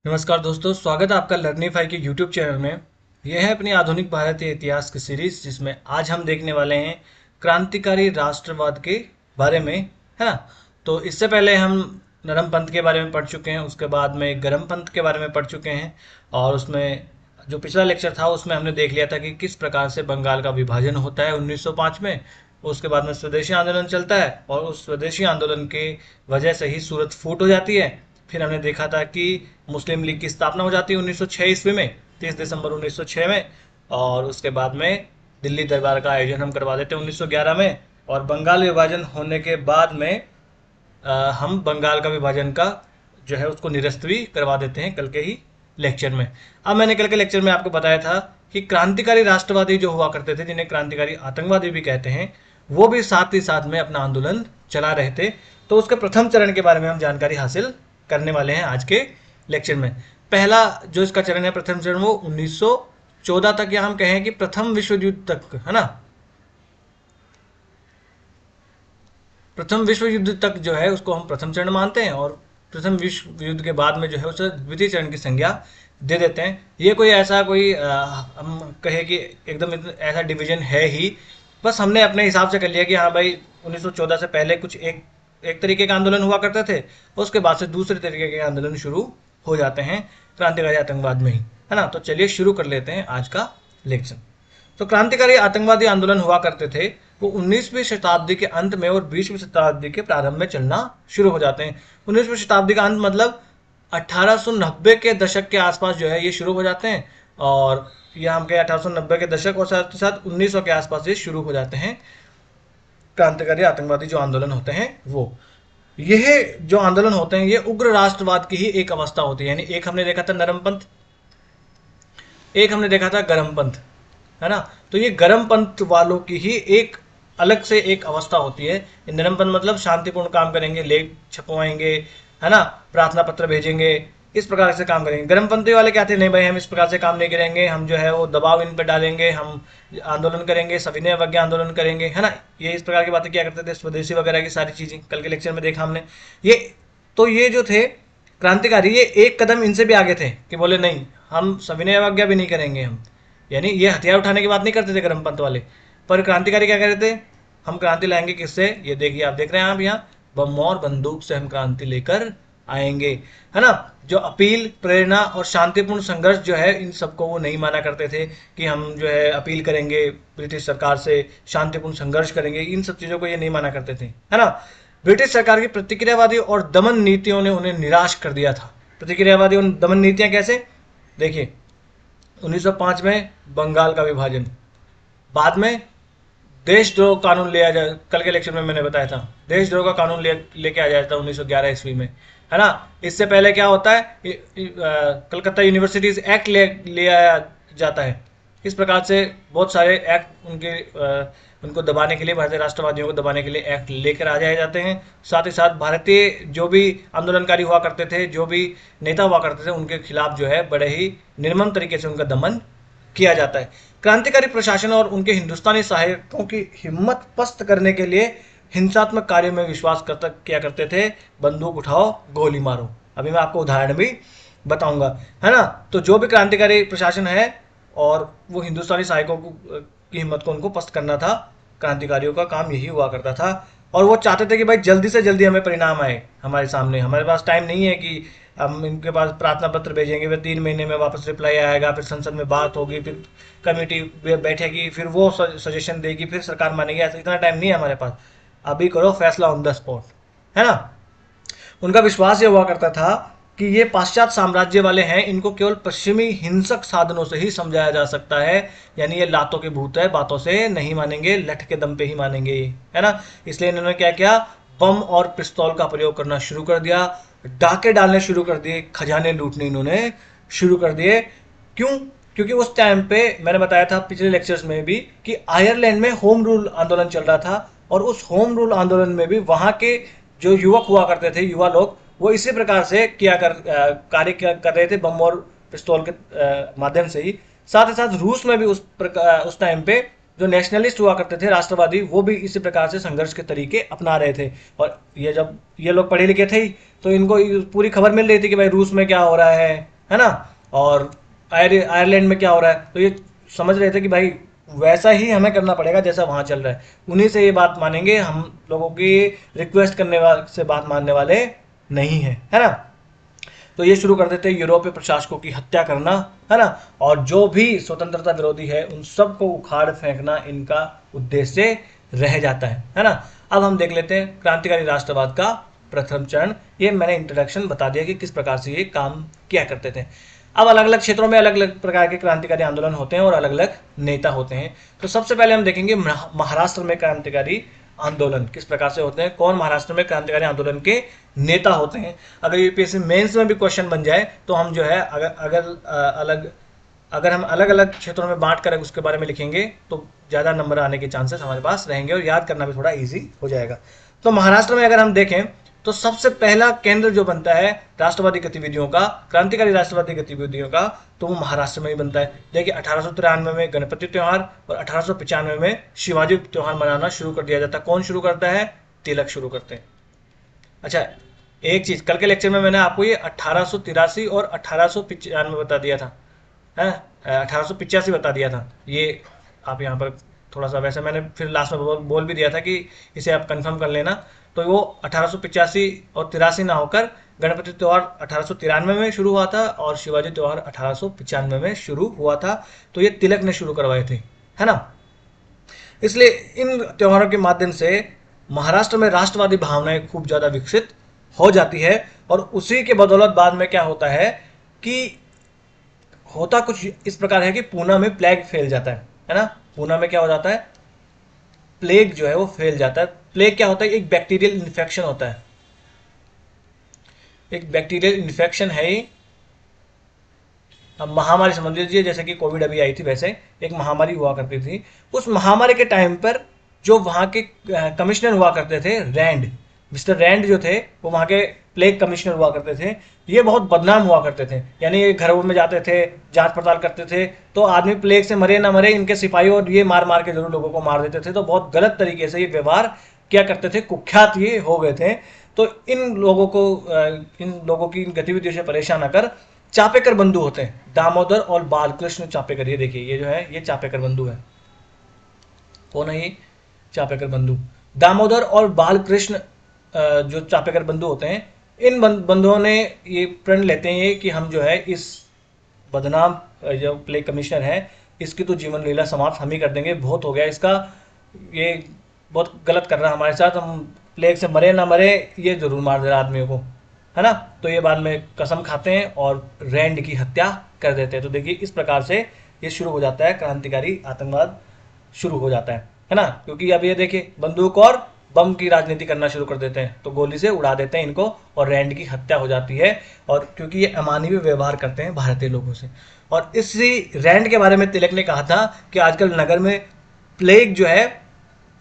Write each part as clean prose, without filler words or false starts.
नमस्कार दोस्तों, स्वागत है आपका लर्निफाई के यूट्यूब चैनल में। यह है अपनी आधुनिक भारतीय इतिहास की सीरीज, जिसमें आज हम देखने वाले हैं क्रांतिकारी राष्ट्रवाद के बारे में, है ना। तो इससे पहले हम नरम पंथ के बारे में पढ़ चुके हैं, उसके बाद में गरम पंथ के बारे में पढ़ चुके हैं। और उसमें जो पिछला लेक्चर था उसमें हमने देख लिया था कि किस प्रकार से बंगाल का विभाजन होता है 1905 में। उसके बाद में स्वदेशी आंदोलन चलता है और उस स्वदेशी आंदोलन के वजह से ही सूरत फूट हो जाती है। फिर हमने देखा था कि मुस्लिम लीग की स्थापना हो जाती है 1906 ईस्वी में, 30 दिसंबर 1906 में। और उसके बाद में दिल्ली दरबार का आयोजन हम करवा देते हैं 1911 में। और बंगाल विभाजन होने के बाद में हम बंगाल का विभाजन का जो है उसको निरस्त भी करवा देते हैं कल के ही लेक्चर में। अब मैंने कल के लेक्चर में आपको बताया था कि क्रांतिकारी राष्ट्रवादी जो हुआ करते थे, जिन्हें क्रांतिकारी आतंकवादी भी कहते हैं, वो भी साथ ही साथ में अपना आंदोलन चला रहे थे। तो उसके प्रथम चरण के बारे में हम जानकारी हासिल करने वाले हैं आज के लेक्चर में। पहला जो इसका चरण है, प्रथम चरण, वो 1914 तक, या हम कहें कि प्रथम विश्व युद्ध तक, है ना। प्रथम विश्व युद्ध तक जो है उसको हम प्रथम चरण मानते हैं, और प्रथम विश्व युद्ध के बाद में जो है उसे द्वितीय चरण की संज्ञा दे देते हैं। ये कोई ऐसा कोई हम कहे कि एकदम ऐसा डिवीजन है ही, बस हमने अपने हिसाब से कर लिया कि हाँ भाई 1914 से पहले कुछ एक एक तरीके का आंदोलन हुआ करते थे, उसके बाद से दूसरे तरीके के आंदोलन शुरू हो जाते हैं क्रांतिकारी आतंकवाद में ही, है ना। तो चलिए शुरू कर लेते हैं आज का लेक्चर। तो क्रांतिकारी आतंकवादी आंदोलन हुआ करते थे, वो 19वीं शताब्दी के अंत में और 20वीं शताब्दी के प्रारंभ में चलना शुरू हो जाते हैं। 19वीं शताब्दी का अंत मतलब 1890 के दशक के आसपास जो है ये शुरू हो जाते हैं, और ये हम कहें 1890 के दशक, और साथ ही साथ 1900 के आसपास ये शुरू हो जाते हैं क्रांतिकारी आतंकवादी जो आंदोलन होते हैं वो। यह जो आंदोलन होते हैं ये उग्र राष्ट्रवाद की ही एक अवस्था होती है। यानी एक हमने देखा था नरम पंथ, एक हमने देखा था गरम पंथ, है ना। तो ये गरम पंथ वालों की ही एक अलग से एक अवस्था होती है। नरम पंथ मतलब शांतिपूर्ण काम करेंगे, लेख छपवाएंगे, है ना, प्रार्थना पत्र भेजेंगे, इस प्रकार से काम करेंगे। गरम पंथी वाले कहते हैं नहीं भाई, हम इस प्रकार से काम नहीं करेंगे, हम जो है वो दबाव इन पर डालेंगे, हम आंदोलन करेंगे, सविनय अवज्ञा आंदोलन करेंगे, है ना। ये इस प्रकार की बातें क्या करते थे, स्वदेशी वगैरह की सारी चीजें कल के लेक्चर में देखा हमने। ये तो ये जो थे क्रांतिकारी, ये एक कदम इनसे भी आगे थे कि बोले नहीं, हम सविनय अवज्ञा भी नहीं करेंगे हम। यानी ये हथियार उठाने की बात नहीं करते थे गर्म पंथ वाले। पर क्रांतिकारी क्या कहते थे, हम क्रांति लाएंगे किससे, ये देखिए आप देख रहे हैं आप यहाँ, बम और बंदूक से हम क्रांति लेकर आएंगे, है ना। जो अपील, प्रेरणा और शांतिपूर्ण संघर्ष जो है, इन सबको वो नहीं माना करते थे कि हम जो है अपील करेंगे ब्रिटिश सरकार से, शांतिपूर्ण संघर्ष करेंगे, इन सब चीजों को ये नहीं माना करते थे, है ना। ब्रिटिश सरकार की प्रतिक्रियावादी और दमन नीतियों ने उन्हें निराश कर दिया था। प्रतिक्रियावादी और दमन नीतियां कैसे, देखिए 1905 में बंगाल का विभाजन, बाद में देशद्रोह कानून ले आ जाए, कल के लेक्चर में मैंने बताया था देशद्रोह का कानून लेके आ जाता है 1911 ईस्वी में, है ना। इससे पहले क्या होता है, कलकत्ता यूनिवर्सिटीज एक्ट ले आया जाता है। इस प्रकार से बहुत सारे एक्ट उनको दबाने के लिए, भारतीय राष्ट्रवादियों को दबाने के लिए एक्ट लेकर आ जाए जाते हैं। साथ ही साथ भारतीय जो भी आंदोलनकारी हुआ करते थे, जो भी नेता हुआ करते थे, उनके खिलाफ जो है बड़े ही निर्मम तरीके से उनका दमन किया जाता है। क्रांतिकारी प्रशासन और उनके हिंदुस्तानी सहायकों की हिम्मत पस्त करने के लिए हिंसात्मक कार्यों में विश्वास किया करते थे। बंदूक उठाओ, गोली मारो। अभी मैं आपको उदाहरण भी बताऊंगा, है ना। तो जो भी क्रांतिकारी प्रशासन है और वो हिंदुस्तानी सहायकों की हिम्मत को उनको पस्त करना था, क्रांतिकारियों का काम यही हुआ करता था। और वो चाहते थे कि भाई जल्दी से जल्दी हमें परिणाम आए हमारे सामने, हमारे पास टाइम नहीं है कि हम इनके पास प्रार्थना पत्र भेजेंगे, फिर 3 महीने में वापस रिप्लाई आएगा, फिर संसद में बात होगी, फिर कमेटी बैठेगी, फिर वो सजेशन देगी, फिर सरकार मानेगी। ऐसा इतना टाइम नहीं है हमारे पास, अभी करो फैसला ऑन द स्पॉट, है ना। उनका विश्वास ये हुआ करता था कि ये पाश्चात्य साम्राज्य वाले हैं, इनको केवल पश्चिमी हिंसक साधनों से ही समझाया जा सकता है। यानी ये लातों के भूत है, बातों से नहीं मानेंगे, लठ के दम पे ही मानेंगे, है ना। इसलिए इन्होंने क्या किया, बम और पिस्तौल का प्रयोग करना शुरू कर दिया, डाके डालने शुरू कर दिए, खजाने लूटने इन्होंने शुरू कर दिए। क्यों, क्योंकि उस टाइम पे मैंने बताया था पिछले लेक्चर्स में भी कि आयरलैंड में होम रूल आंदोलन चल रहा था, और उस होम रूल आंदोलन में भी वहां के जो युवक हुआ करते थे, युवा लोग, वो इसी प्रकार से कार्य कर रहे थे, बम और पिस्तौल के माध्यम से ही। साथ ही साथ रूस में भी उस टाइम पे जो नेशनलिस्ट हुआ करते थे, राष्ट्रवादी, वो भी इसी प्रकार से संघर्ष के तरीके अपना रहे थे। और ये जब ये लोग पढ़े लिखे थे ही, तो इनको पूरी खबर मिल रही थी कि भाई रूस में क्या हो रहा है, है ना। और आयरलैंड में क्या हो रहा है, तो ये समझ रहे थे कि भाई वैसा ही हमें करना पड़ेगा जैसा वहाँ चल रहा है, उन्हीं से ये बात मानेंगे, हम लोगों की रिक्वेस्ट करने वाले से बात मानने वाले नहीं है ना। तो ये शुरू कर देते हैं यूरोपीय प्रशासकों की हत्या करना, है ना। और जो भी स्वतंत्रता विरोधी है उन सबको उखाड़ फेंकना इनका उद्देश्य रह जाता है ना। अब हम देख लेते हैं क्रांतिकारी राष्ट्रवाद का प्रथम चरण। ये मैंने इंट्रोडक्शन बता दिया कि किस प्रकार से ये काम किया करते थे। अब अलग अलग क्षेत्रों में अलग अलग प्रकार के क्रांतिकारी आंदोलन होते हैं और अलग अलग नेता होते हैं। तो सबसे पहले हम देखेंगे महाराष्ट्र में क्रांतिकारी आंदोलन किस प्रकार से होते हैं, कौन महाराष्ट्र में क्रांतिकारी आंदोलन के नेता होते हैं। अगर यूपीएससी मेंस में भी क्वेश्चन बन जाए तो हम जो है अगर हम अलग अलग क्षेत्रों में बांट कर उसके बारे में लिखेंगे तो ज़्यादा नंबर आने के चांसेस हमारे पास रहेंगे और याद करना भी थोड़ा ईजी हो जाएगा। तो महाराष्ट्र में अगर हम देखें तो सबसे पहला केंद्र जो बनता है राष्ट्रवादी गतिविधियों का, क्रांतिकारी राष्ट्रवादी गतिविधियों का, तो वो महाराष्ट्र में ही बनता है। देखिए 1893 में गणपति त्योहार और 1895 में शिवाजी त्योहार मनाना शुरू कर दिया जाता है। कौन शुरू करता है? तिलक शुरू करते हैं। अच्छा, एक चीज कल के लेक्चर में मैंने आपको ये 1883 और 1895 बता दिया था, है 1885 बता दिया था। ये आप यहाँ पर थोड़ा सा, वैसे मैंने फिर लास्ट में बोल भी दिया था कि इसे आप कंफर्म कर लेना। तो वो 1885 और 83 ना होकर गणपति त्योहार 1893 में शुरू हुआ था और शिवाजी त्योहार 1895 में शुरू हुआ था। तो ये तिलक ने शुरू करवाए थे, है ना। इसलिए इन त्योहारों के माध्यम से महाराष्ट्र में राष्ट्रवादी भावनाएं खूब ज्यादा विकसित हो जाती है। और उसी के बदौलत बाद में क्या होता है कि होता कुछ इस प्रकार है कि पूना में प्लेग फैल जाता है ना। पूना में क्या हो जाता है? प्लेग जो है वो फैल जाता है। प्लेग क्या होता है? एक बैक्टीरियल इन्फेक्शन होता है, एक बैक्टीरियल इन्फेक्शन है। अब महामारी समझ लीजिए, जैसे कि कोविड अभी आई थी वैसे एक महामारी हुआ करती थी। उस महामारी के टाइम पर जो वहाँ के कमिश्नर हुआ करते थे, रैंड, मिस्टर रैंड जो थे वो वहाँ के प्लेग कमिश्नर हुआ करते थे। ये बहुत बदनाम हुआ करते थे, यानी ये घरों में जाते थे, जांच पड़ताल करते थे, तो आदमी प्लेग से मरे ना मरे इनके सिपाही और ये मार मार के जरूर लोगों को मार देते थे। तो बहुत गलत तरीके से ये व्यवहार क्या करते थे, कुख्यात ये हो गए थे। तो इन लोगों की गतिविधियों से परेशान आकर चापेकर बंधु होते हैं, दामोदर और बालकृष्ण चापेकर। ये देखिए, ये जो है ये चापेकर बंधु है। कौन है ये? चापेकर बंधु। दामोदर और बालकृष्ण जो चापेकर बंधु होते हैं, इन बंधुओं ने ये प्रण लेते हैं कि हम जो है इस बदनाम जो प्लेग कमिश्नर है इसकी तो जीवन लीला समाप्त हम ही कर देंगे, बहुत हो गया इसका, ये बहुत गलत कर रहा है हमारे साथ, हम प्लेग से मरे ना मरे ये जरूर मार दे रहा आदमियों को, है ना। तो ये बाद में कसम खाते हैं और रैंड की हत्या कर देते हैं। तो देखिए इस प्रकार से ये शुरू हो जाता है, क्रांतिकारी आतंकवाद शुरू हो जाता है ना। क्योंकि अब ये देखिए बंदूक और बम की राजनीति करना शुरू कर देते हैं, तो गोली से उड़ा देते हैं इनको और रैंड की हत्या हो जाती है। और क्योंकि ये अमानवीय व्यवहार करते हैं भारतीय लोगों से। और इसी रैंड के बारे में तिलक ने कहा था कि आजकल नगर में प्लेग जो है,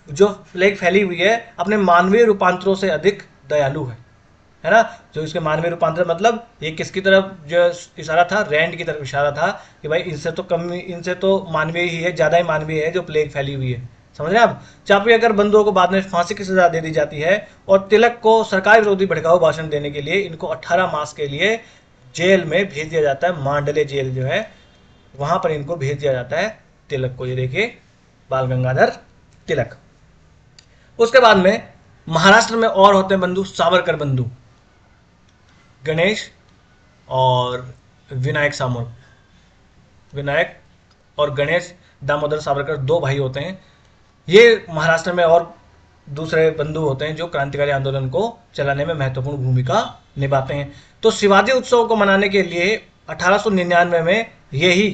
जो प्लेग फैली हुई है, अपने मानवीय रूपांतरों से अधिक दयालु है ना। जो इसके मानवीय रूपांतर मतलब ये किसकी तरफ जो इशारा था? रैंड की तरफ इशारा था कि भाई इनसे तो कम, इनसे तो मानवीय ही है, ज्यादा ही मानवीय है जो प्लेग फैली हुई है। समझ रहे हैं आप? चापेकर बंधुओं को बाद में फांसी की सजा दे दी जाती है और तिलक को सरकार विरोधी भड़काऊ भाषण देने के लिए इनको 18 मास के लिए जेल में भेज दिया जाता है। मांडले जेल जो है वहां पर इनको भेज दिया जाता है तिलक को। ये देखिए बाल गंगाधर तिलक। उसके बाद में महाराष्ट्र में और होते हैं बंधु, सावरकर बंधु, गणेश और विनायक सामोर। विनायक और गणेश दामोदर सावरकर दो भाई होते हैं। ये महाराष्ट्र में और दूसरे बंधु होते हैं जो क्रांतिकारी आंदोलन को चलाने में महत्वपूर्ण भूमिका निभाते हैं। तो शिवाजी उत्सव को मनाने के लिए 1899 में यही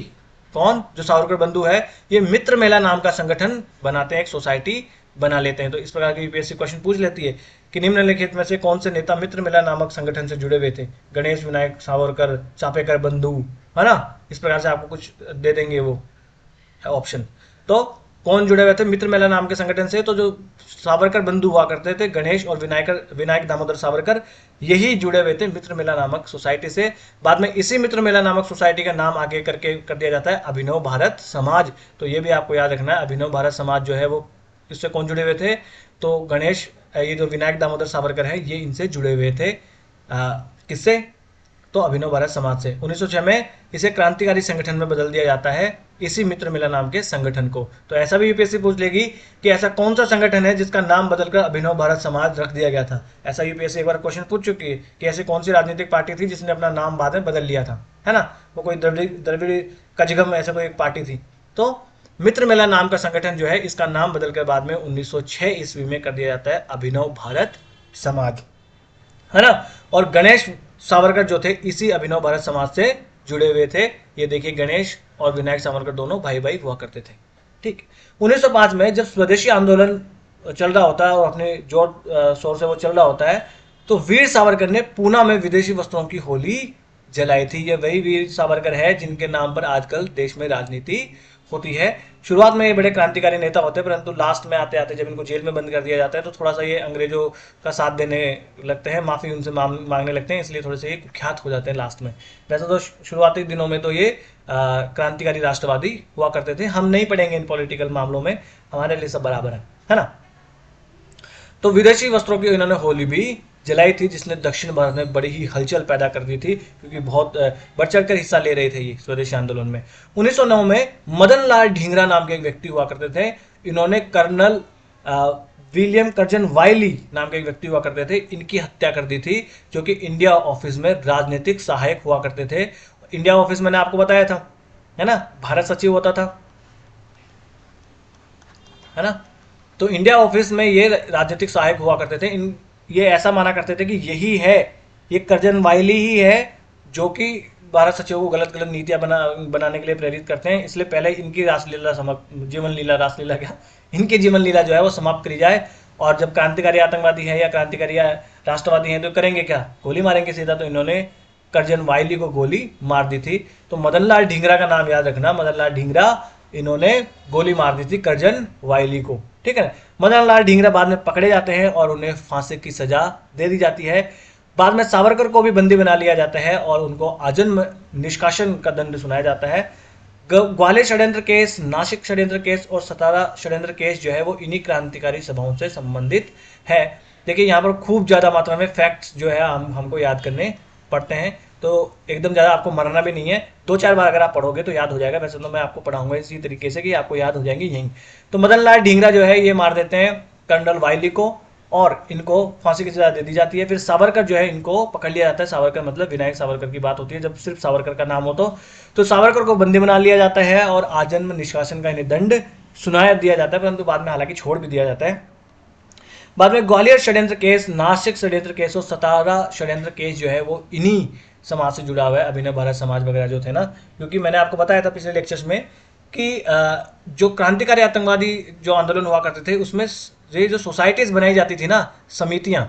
कौन, जो सावरकर बंधु है, ये मित्र मेला नाम का संगठन बनाते हैं, एक सोसाइटी बना लेते हैं। तो इस प्रकार की यूपीएससी क्वेश्चन पूछ लेती है कि निम्नलिखित में से कौन से नेता मित्र मेला नामक संगठन से जुड़े हुए थे? गणेश, विनायक सावरकर, चापेकर बंधु, है ना। इस प्रकार से आपको कुछ दे देंगे वो ऑप्शन। तो कौन जुड़े हुए थे मित्र मेला नाम के संगठन से? तो जो सावरकर बंधु हुआ करते थे, गणेश और विनायक दामोदर सावरकर, यही जुड़े हुए थे मित्र मेला नामक सोसाइटी से। बाद में इसी मित्र मेला नामक सोसाइटी का नाम आगे करके कर दिया जाता है अभिनव भारत समाज। तो ये भी आपको याद रखना है, अभिनव भारत समाज जो है वो इससे कौन जुड़े हुए थे? तो गणेश, ये जो विनायक दामोदर सावरकर है ये इनसे जुड़े हुए थे। किससे? तो तो अभिनव भारत समाज से। 1906 में इसे क्रांतिकारी संगठन में बदल दिया जाता है, इसी मित्र मेला नाम के संगठन को। तो ऐसा भी यूपीएससी पूछ लेगी कि ऐसा कौन सा संगठन है जिसका नाम बदलकर अभिनव भारत समाज रख दिया गया था। ऐसा यूपीएससी एक बार क्वेश्चन पूछ चुकी है कि ऐसी कौन सी राजनीतिक पार्टी थी जिसने अपना नाम बाद में बदल लिया था, है ना। वो कोई द्रविड़ कजगम ऐसा कोई एक पार्टी थी। तो मित्र मेला नाम का संगठन जो है, इसका नाम बदलकर बाद में 1906 ईस्वी में कर दिया जाता है अभिनव भारत समाज, है ना। और गणेश सावरकर जो थे इसी अभिनव भारत समाज से जुड़े हुए थे। ये देखिए, गणेश और विनायक सावरकर दोनों भाई भाई हुआ करते थे। ठीक। 1905 में जब स्वदेशी आंदोलन चल रहा होता है और अपने जोर शोर से वो चल रहा होता है, तो वीर सावरकर ने पूना में विदेशी वस्त्रों की होली जलाई थी। ये वही वीर सावरकर है जिनके नाम पर आजकल देश में राजनीति होती है। शुरुआत में ये बड़े क्रांतिकारी नेता होते हैं, परंतु लास्ट में आते आते जब इनको जेल में बंद कर दिया जाता है तो थोड़ा सा ये अंग्रेजों का साथ देने लगते हैं, माफ़ी उनसे मांगने लगते हैं, इसलिए थोड़े से ये कुख्यात हो जाते हैं लास्ट में। वैसे तो शुरुआती दिनों में तो ये क्रांतिकारी राष्ट्रवादी हुआ करते थे। हम नहीं पढ़ेंगे इन पॉलिटिकल मामलों में, हमारे लिए सब बराबर है ना। तो विदेशी वस्त्रों की इन्होंने होली भी जलाई थी, जिसने दक्षिण भारत में बड़ी ही हलचल पैदा कर दी थी, क्योंकि बहुत बढ़ चढ़ कर हिस्सा ले रहे थे ये स्वदेशी आंदोलन में। 1909 में मदन लाल ढींगरा नाम के एक व्यक्ति हुआ करते थे। इन्होंने कर्नल विलियम कर्जन वाइली नाम के एक व्यक्ति हुआ करते थे, इनकी हत्या कर दी थी, जो कि इंडिया ऑफिस में राजनीतिक सहायक हुआ करते थे। इंडिया ऑफिस मैंने आपको बताया था, है ना, भारत सचिव होता था, है ना। तो इंडिया ऑफिस में ये राजनीतिक सहायक हुआ करते थे। ये ऐसा माना करते थे कि यही है, ये कर्जन वाइली ही है जो कि भारत सचिव को गलत गलत नीतियां बनाने के लिए प्रेरित करते हैं। इसलिए पहले इनकी इनकी जीवन लीला जो है वो समाप्त करी जाए। और जब क्रांतिकारी आतंकवादी है या क्रांतिकारी राष्ट्रवादी हैं तो करेंगे क्या, गोली मारेंगे सीधा। तो इन्होंने कर्जन वाइली को गोली मार दी थी। तो मदन लाल ढींगरा का नाम याद रखना, मदन लाल ढींगरा, इन्होंने गोली मार दी थी कर्जन वाइली को। ठीक है। मदन लाल ढींगरा बाद में पकड़े जाते हैं और उन्हें फांसी की सजा दे दी जाती है। बाद में सावरकर को भी बंदी बना लिया जाता है और उनको आजन्म निष्कासन का दंड सुनाया जाता है। ग्वालियर षड्यंत्र केस, नासिक षड्यंत्र केस और सतारा षड्यंत्र केस जो है वो इन्हीं क्रांतिकारी सभाओं से संबंधित है। देखिए यहाँ पर खूब ज्यादा मात्रा में फैक्ट्स जो है हमको याद करने पड़ते हैं, तो एकदम ज़्यादा आपको मरना भी नहीं है। 2-4 बार अगर आप पढ़ोगे तो याद हो जाएगा। वैसे तो मैं आपको पढ़ाऊंगा इसी तरीके से कि आपको याद हो जाएंगे यहीं। तो मदन लाल ढींगरा जो है ये मार देते हैं कर्नल वाइली को और इनको फांसी की सजा दे दी जाती है। फिर सावरकर जो है इनको पकड़ लिया जाता है। सावरकर मतलब विनायक सावरकर की बात होती है, जब सिर्फ सावरकर का नाम हो तो सावरकर को बंदी बना लिया जाता है और आजन्म निष्कासन का इन्हें दंड सुनाया दिया जाता है, परंतु बाद में हालांकि छोड़ भी दिया जाता है। बाद में ग्वालियर षड्यंत्र केस, नासिक षड्यंत्र केस और सतारा षड्यंत्र केस जो है वो इन्हीं समाज से जुड़ा हुआ है, अभिनव भारत समाज वगैरह जो थे ना। क्योंकि मैंने आपको बताया था पिछले लेक्चर्स में कि जो क्रांतिकारी आतंकवादी जो आंदोलन हुआ करते थे उसमें ये जो सोसाइटीज बनाई जाती थी ना, समितियां,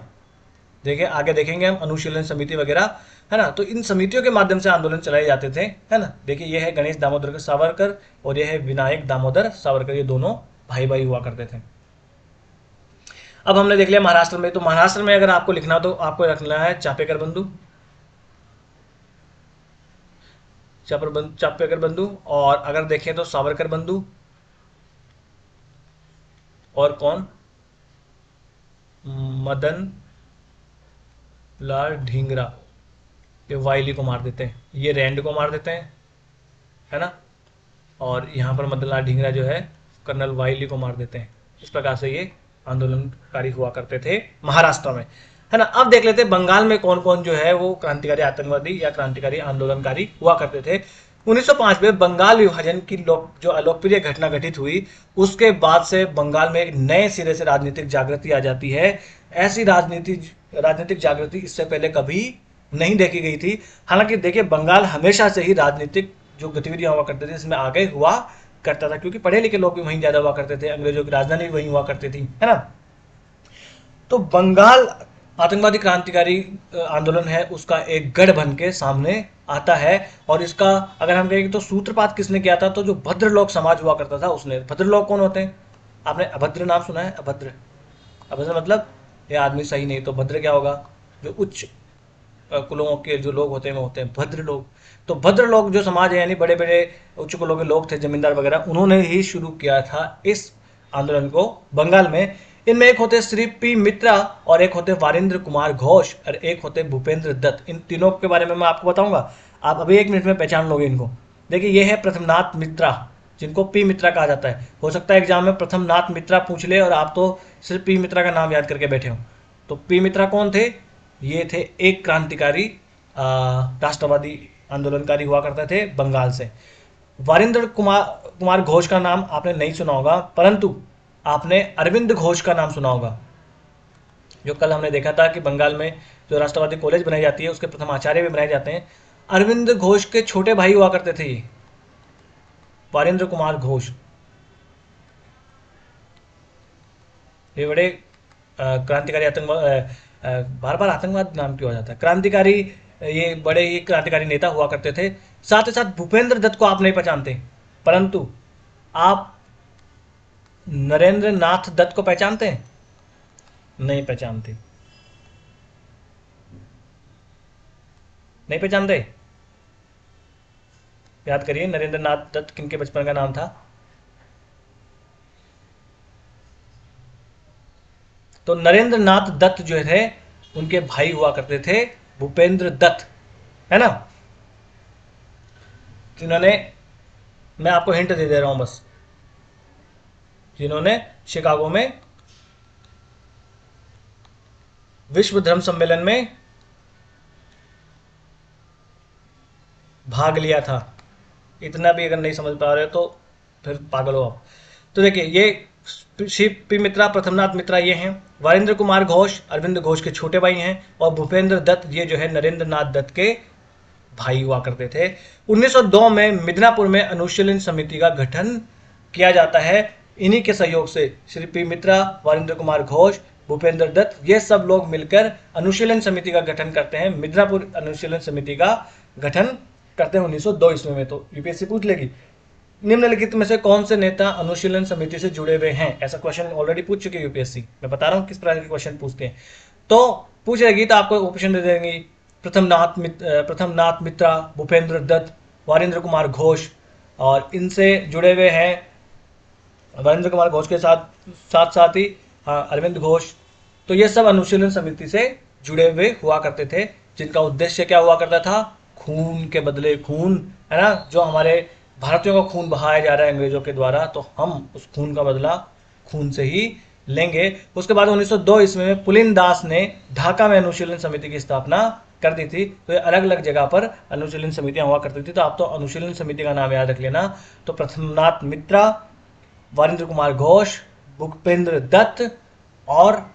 देखिए आगे देखेंगे हम, अनुशीलन समिति वगैरह, है ना। तो इन समितियों के माध्यम से आंदोलन चलाए जाते थे, है ना। देखिए ये है गणेश दामोदर सावरकर और ये है विनायक दामोदर सावरकर, ये दोनों भाई भाई हुआ करते थे। अब हमने देख लिया महाराष्ट्र में। तो महाराष्ट्र में अगर आपको लिखना तो आपको रखना है चापेकर बंधु, चापेकर बंधु, और अगर देखें तो सावरकर बंधु, और कौन, मदन लाल ढींगरा, ये वाइली को मार देते हैं, ये रैंड को मार देते हैं, है ना। और यहाँ पर मदन लाल ढींगरा जो है कर्नल वाइली को मार देते हैं। इस प्रकार से ये आंदोलनकारी हुआ करते थे महाराष्ट्र में, है ना। अब देख लेते हैं बंगाल में कौन कौन जो है वो क्रांतिकारी आतंकवादी या क्रांतिकारी आंदोलनकारी हुआ करते थे। 1905 में बंगाल विभाजन की जो अलोकप्रिय घटना घटित हुई, उसके बाद से बंगाल में एक नए सिरे से राजनीतिक जागृति आ जाती है। ऐसी राजनीतिक जागृति इससे पहले कभी नहीं देखी गई थी। हालांकि देखिए बंगाल हमेशा से ही राजनीतिक जो गतिविधियां हुआ करते थे इसमें आगे हुआ करता था, क्योंकि पढ़े लिखे लोग भी वहीं ज्यादा हुआ करते थे, अंग्रेजों की राजधानी भी वहीं हुआ करती थी, है ना। तो बंगाल आतंकवादी क्रांतिकारी आंदोलन है उसका एक गढ़ बन के सामने आता है। और इसका अगर हम कहें तो सूत्रपात किसने किया था, तो जो भद्रलोक समाज हुआ करता था उसने। भद्रलोक कौन होते हैं, आपने अभद्र नाम सुना है, अभद्र, अभद्र मतलब ये आदमी सही नहीं, तो भद्र क्या होगा, जो उच्च कुलों के जो लोग होते हैं वो होते हैं भद्र लोग। तो भद्र लोग जो समाज है, यानी बड़े बड़े उच्च कुलों के लोग थे, जमींदार वगैरह, उन्होंने ही शुरू किया था इस आंदोलन को बंगाल में। इनमें एक होते श्री पी मित्रा और एक होते वारिंद्र कुमार घोष और एक होते भूपेंद्र दत्त। इन तीनों के बारे में मैं आपको बताऊंगा, आप अभी 1 मिनट में पहचान लोगे इनको। देखिए ये है प्रथमनाथ मित्रा, जिनको पी मित्रा कहा जाता है। हो सकता है एग्जाम में प्रथमनाथ मित्रा पूछ ले और आप तो सिर्फ पी मित्रा का नाम याद करके बैठे हो। तो पी मित्रा कौन थे? ये थे एक क्रांतिकारी राष्ट्रवादी आंदोलनकारी हुआ करते थे बंगाल से। वारिंद्र कुमार कुमार घोष का नाम आपने नहीं सुना होगा, परंतु आपने अरविंद घोष का नाम सुना होगा, जो कल हमने देखा था कि बंगाल में जो राष्ट्रवादी कॉलेज बनाई जाती है उसके प्रथम आचार्य भी बनाए जाते हैं। अरविंद घोष के छोटे भाई हुआ करते थे ये वारिंद्र कुमार घोष। ये बड़े क्रांतिकारी आतंकवाद, बार बार आतंकवाद नाम क्यों आ जाता है, क्रांतिकारी, ये बड़े ही क्रांतिकारी नेता हुआ करते थे। साथ ही साथ भूपेंद्र दत्त को आप नहीं पहचानते, परंतु आप नरेंद्र नाथ दत्त को पहचानते हैं? नहीं पहचानते, नहीं पहचानते। याद करिए नरेंद्र नाथ दत्त किनके बचपन का नाम था? तो नरेंद्र नाथ दत्त जो थे उनके भाई हुआ करते थे भूपेंद्र दत्त, है ना, जिन्होंने, मैं आपको हिंट दे दे रहा हूं बस, जिन्होंने शिकागो में विश्व धर्म सम्मेलन में भाग लिया था। इतना भी अगर नहीं समझ पा रहे हो तो फिर पागल हो आप। तो देखिए ये श्री पी मित्रा, प्रथमनाथ मित्रा ये हैं, वारिंद्र कुमार घोष अरविंद घोष के छोटे भाई हैं, और भूपेंद्र दत्त ये जो है नरेंद्र नाथ दत्त के भाई हुआ करते थे। 1902 में मिदनापुर में अनुशीलन समिति का गठन किया जाता है। इन्हीं के सहयोग से श्री पी मित्रा, वारिंद्र कुमार घोष, भूपेंद्र दत्त ये सब लोग मिलकर अनुशीलन समिति का गठन करते हैं। मिदनापुर अनुशीलन समिति का गठन करते हैं 1902 ईस्वी में। तो यूपीएससी पूछ लेगी निम्नलिखित में से कौन से नेता अनुशीलन समिति से जुड़े हुए हैं। ऐसा क्वेश्चन ऑलरेडी पूछ चुके यूपीएससी, मैं बता रहा हूं किस प्रकार के क्वेश्चन पूछते हैं। तो पूछ लेगी तो आपको ऑप्शन दे देंगी, प्रथमनाथ मित्रा, भूपेंद्र दत्त, वारिंद्र कुमार घोष, और इनसे जुड़े हुए हैं वारिंद्र कुमार घोष के साथ साथ साथ ही अरविंद घोष। तो ये सब अनुशीलन समिति से जुड़े हुए हुआ करते थे, जिनका उद्देश्य क्या हुआ करता था? खून के बदले खून, है ना, जो हमारे भारतीयों का खून बहाया जा रहा है अंग्रेजों के द्वारा, तो हम उस खून का बदला खून से ही लेंगे। उसके बाद 1902 ईस्वी में पुलिन दास ने ढाका में अनुशीलन समिति की स्थापना कर दी थी। तो ये अलग अलग जगह पर अनुशीलन समितियां हुआ करती थी। तो आप तो अनुशीलन समिति का नाम याद रख लेना। तो प्रथमनाथ मित्रा, वारिंद्र कुमार घोष, भूपेंद्र दत्त और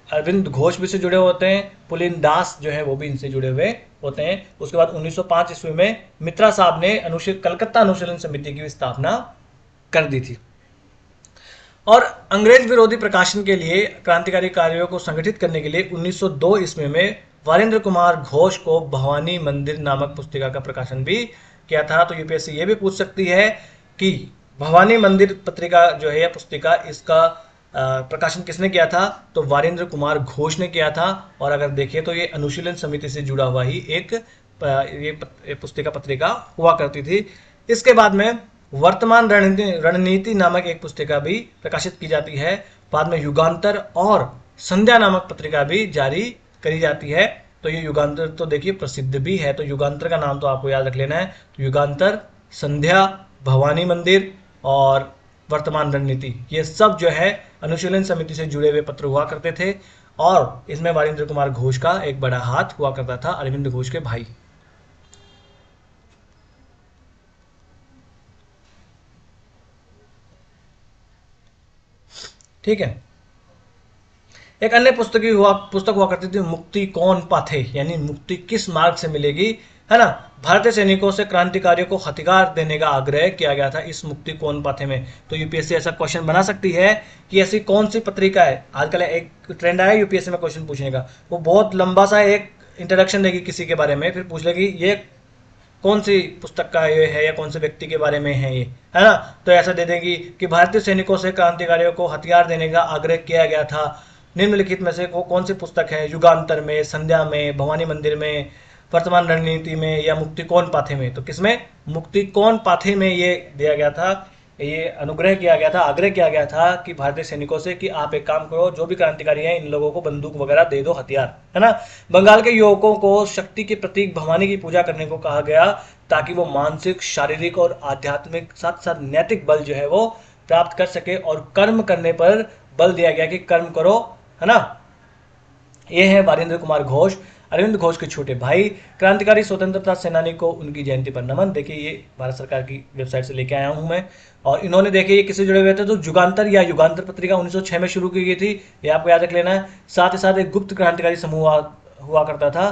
अरविंद घोष भी से जुड़े होते हैं। पुलिन दास जो है वो भी इनसे जुड़े हुए होते हैं। उसके बाद 1905 ईस्वी में मित्रा साहब ने कलकत्ता अनुशीलन समिति की स्थापना कर दी थी। और अंग्रेज विरोधी प्रकाशन के लिए क्रांतिकारी कार्यों को संगठित करने के लिए 1902 ईस्वी में वारिंद्र कुमार घोष को भवानी मंदिर नामक पुस्तिका का प्रकाशन भी किया था। तो यूपीएससी ये भी पूछ सकती है कि भवानी मंदिर पत्रिका जो है या पुस्तिका, इसका प्रकाशन किसने किया था? तो वारिंद्र कुमार घोष ने किया था। और अगर देखें तो ये अनुशीलन समिति से जुड़ा हुआ ही एक ये पुस्तिका पत्रिका हुआ करती थी। इसके बाद में वर्तमान रणनीति नामक एक पुस्तिका भी प्रकाशित की जाती है। बाद में युगांतर और संध्या नामक पत्रिका भी जारी करी जाती है। तो ये युगांतर तो देखिए प्रसिद्ध भी है, तो युगांतर का नाम तो आपको याद रख लेना है। तो युगांतर, संध्या, भवानी मंदिर और वर्तमान रणनीति, ये सब जो है अनुशीलन समिति से जुड़े हुए पत्र हुआ करते थे। और इसमें वारिंद्र कुमार घोष का एक बड़ा हाथ हुआ करता था, अरविंद घोष के भाई। ठीक है। एक अन्य पुस्तक हुआ करती थी मुक्ति कौन पाथे, यानी मुक्ति किस मार्ग से मिलेगी, है ना। भारतीय सैनिकों से क्रांतिकारियों को हथियार देने का आग्रह किया गया था इस मुक्ति कौन पाथे में। तो यूपीएससी ऐसा क्वेश्चन बना सकती है कि ऐसी कौन सी पत्रिका है। आजकल एक ट्रेंड आया यूपीएससी में क्वेश्चन पूछने का, वो बहुत लंबा सा एक इंट्रोडक्शन देगी किसी के बारे में, फिर पूछ लेगी ये कौन सी पुस्तक का ये है या कौन से व्यक्ति के बारे में है ये, है ना। तो ऐसा दे देंगी कि भारतीय सैनिकों से क्रांतिकारियों को हथियार देने का आग्रह किया गया था। निम्नलिखित में से वो कौन सी पुस्तक है? युगांतर में, संध्या में, भवानी मंदिर में, वर्तमान रणनीति में या मुक्ति कौन पाथे में? तो किसमें? मुक्ति कौन पाथे में ये दिया गया था ये अनुग्रह किया गया था, आग्रह किया गया था कि भारतीय सैनिकों से कि आप एक काम करो, जो भी क्रांतिकारी हैं इन लोगों को बंदूक वगैरह दे दो, हथियार, है ना। बंगाल के युवकों को शक्ति के प्रतीक भवानी की पूजा करने को कहा गया, ताकि वो मानसिक, शारीरिक और आध्यात्मिक साथ साथ नैतिक बल जो है वो प्राप्त कर सके, और कर्म करने पर बल दिया गया कि कर्म करो, है ना। ये है वारिंद्र कुमार घोष, अरविंद घोष के छोटे भाई, क्रांतिकारी स्वतंत्रता सेनानी को उनकी जयंती पर नमन। देखिए ये भारत सरकार की वेबसाइट से लेके आया हूं मैं। और इन्होंने देखिए ये किससे जुड़े हुए थे, तो जुगांतर या युगांतर पत्रिका 1906 में शुरू की गई थी, ये आपको याद रख लेना है। साथ ही साथ एक गुप्त क्रांतिकारी समूह हुआ करता था,